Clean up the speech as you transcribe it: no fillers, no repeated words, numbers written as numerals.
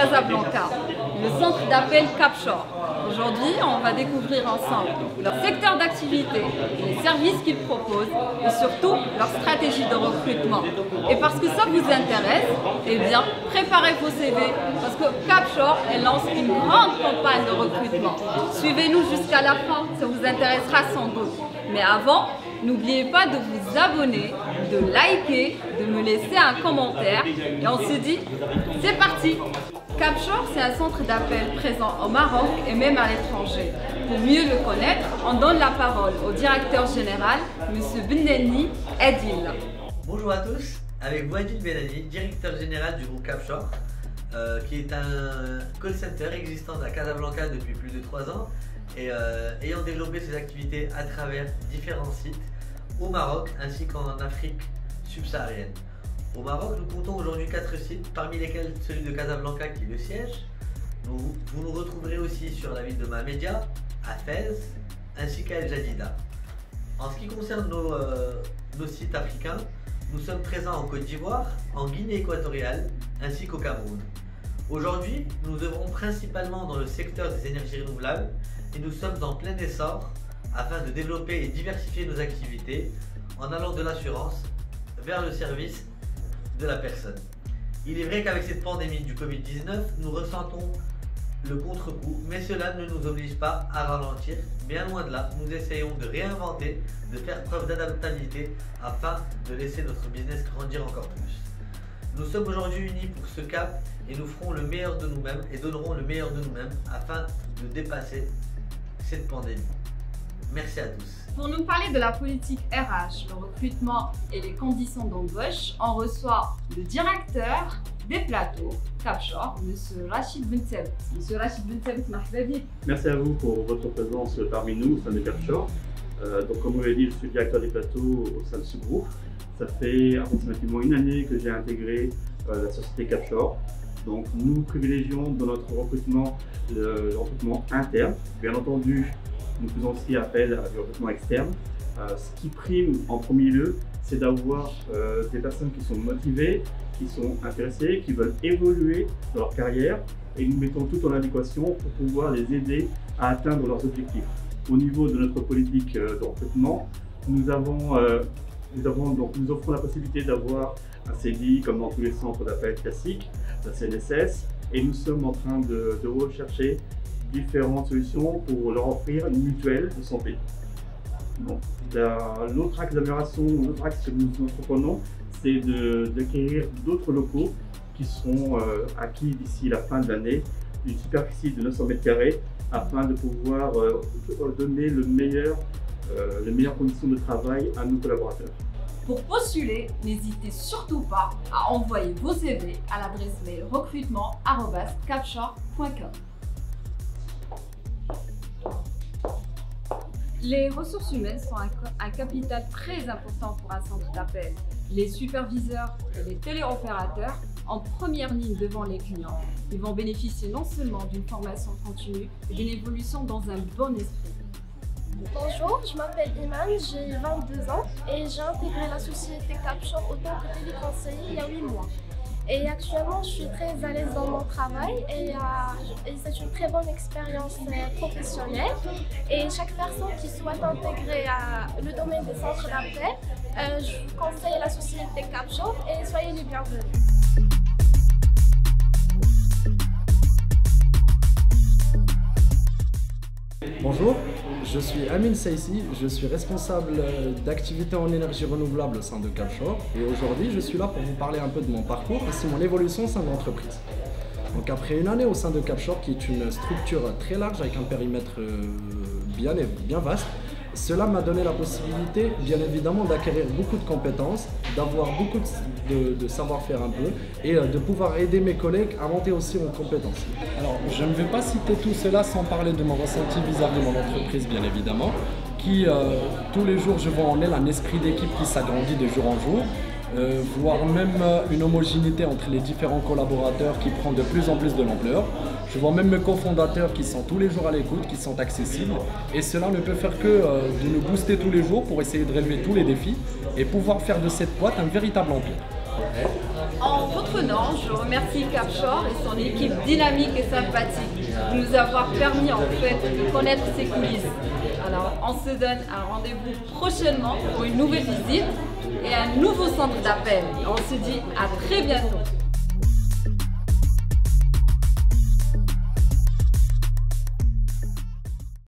Casablanca, le centre d'appel Capshore. Aujourd'hui, on va découvrir ensemble leur secteur d'activité, les services qu'ils proposent et surtout leur stratégie de recrutement. Et parce que ça vous intéresse, eh bien, préparez vos CV parce que Capshore lance une grande campagne de recrutement. Suivez-nous jusqu'à la fin, ça vous intéressera sans doute. Mais avant, n'oubliez pas de vous abonner, de liker, de me laisser un commentaire et on se dit, c'est parti! Capshore, c'est un centre d'appel présent au Maroc et même à l'étranger. Pour mieux le connaître, on donne la parole au directeur général, M. Benani Adil. Bonjour à tous, avec vous Adil Benani, directeur général du groupe Capshore, qui est un call center existant à Casablanca depuis plus de 3 ans et ayant développé ses activités à travers différents sites au Maroc ainsi qu'en Afrique subsaharienne. Au Maroc, nous comptons aujourd'hui 4 sites, parmi lesquels celui de Casablanca qui est le siège. Vous nous retrouverez aussi sur la ville de Mahmédia, à Fès, ainsi qu'à El Jadida. En ce qui concerne nos sites africains, nous sommes présents en Côte d'Ivoire, en Guinée équatoriale, ainsi qu'au Cameroun. Aujourd'hui, nous œuvrons principalement dans le secteur des énergies renouvelables et nous sommes en plein essor afin de développer et diversifier nos activités en allant de l'assurance vers le service de la personne. Il est vrai qu'avec cette pandémie du Covid-19, nous ressentons le contre-coup, mais cela ne nous oblige pas à ralentir. Bien loin de là, nous essayons de réinventer, de faire preuve d'adaptabilité afin de laisser notre business grandir encore plus. Nous sommes aujourd'hui unis pour ce cap et nous ferons le meilleur de nous-mêmes et donnerons le meilleur de nous-mêmes afin de dépasser cette pandémie. Merci à tous. Pour nous parler de la politique RH, le recrutement et les conditions d'embauche, on reçoit le directeur des plateaux Capshore, M. Rachid Bentebet. M. Rachid Bentebet, merci. Merci à vous pour votre présence parmi nous au sein de Capshore. Donc, comme vous l'avez dit, je suis directeur des plateaux au sein de ce groupe. Ça fait approximativement 1 année que j'ai intégré la société Capshore. Donc, nous privilégions dans notre recrutement le recrutement interne. Bien entendu, nous faisons aussi appel à du recrutement externe. Ce qui prime en premier lieu, c'est d'avoir des personnes qui sont motivées, qui sont intéressées, qui veulent évoluer dans leur carrière et nous mettons tout en adéquation pour pouvoir les aider à atteindre leurs objectifs. Au niveau de notre politique de recrutement, nous offrons la possibilité d'avoir un CDI comme dans tous les centres d'appel classiques, la CNSS, et nous sommes en train de rechercher différentes solutions pour leur offrir une mutuelle de santé. Bon. L'autre axe d'amélioration, l'autre axe que nous entreprenons, c'est d'acquérir d'autres locaux qui seront acquis d'ici la fin de l'année, d'une superficie de 900 m² afin de pouvoir donner les meilleures conditions de travail à nos collaborateurs. Pour postuler, n'hésitez surtout pas à envoyer vos CV à l'adresse mail recrutement@capshore.com. Les ressources humaines sont un capital très important pour un centre d'appel. Les superviseurs et les téléopérateurs en première ligne devant les clients. Ils vont bénéficier non seulement d'une formation continue, mais d'une évolution dans un bon esprit. Bonjour, je m'appelle Iman, j'ai 22 ans et j'ai intégré la société Capshore en tant que téléconseiller il y a 8 mois. Et actuellement, je suis très à l'aise dans mon travail et c'est une très bonne expérience professionnelle. Et chaque personne qui souhaite intégrer le domaine des centres d'appel, je vous conseille la société Capshore et soyez les bienvenus. Bonjour, je suis Amin Saïsi, je suis responsable d'activités en énergie renouvelable au sein de Capshore et aujourd'hui je suis là pour vous parler un peu de mon parcours et de mon évolution au sein de l'entreprise. Donc après 1 année au sein de Capshore qui est une structure très large avec un périmètre bien vaste, cela m'a donné la possibilité bien évidemment d'acquérir beaucoup de compétences, d'avoir beaucoup de savoir-faire un peu et de pouvoir aider mes collègues à monter aussi en compétences. Alors je ne vais pas citer tout cela sans parler de mon ressenti vis-à-vis de mon entreprise bien évidemment, qui tous les jours je vois en elle un esprit d'équipe qui s'agrandit de jour en jour. Voire même une homogénéité entre les différents collaborateurs qui prend de plus en plus de l'ampleur. Je vois même mes cofondateurs qui sont tous les jours à l'écoute, qui sont accessibles et cela ne peut faire que de nous booster tous les jours pour essayer de relever tous les défis et pouvoir faire de cette boîte un véritable empire. En votre nom, je remercie Capshore et son équipe dynamique et sympathique de nous avoir permis en fait de connaître ses coulisses. Alors on se donne un rendez-vous prochainement pour une nouvelle visite et un nouveau centre d'appel. On se dit à très bientôt.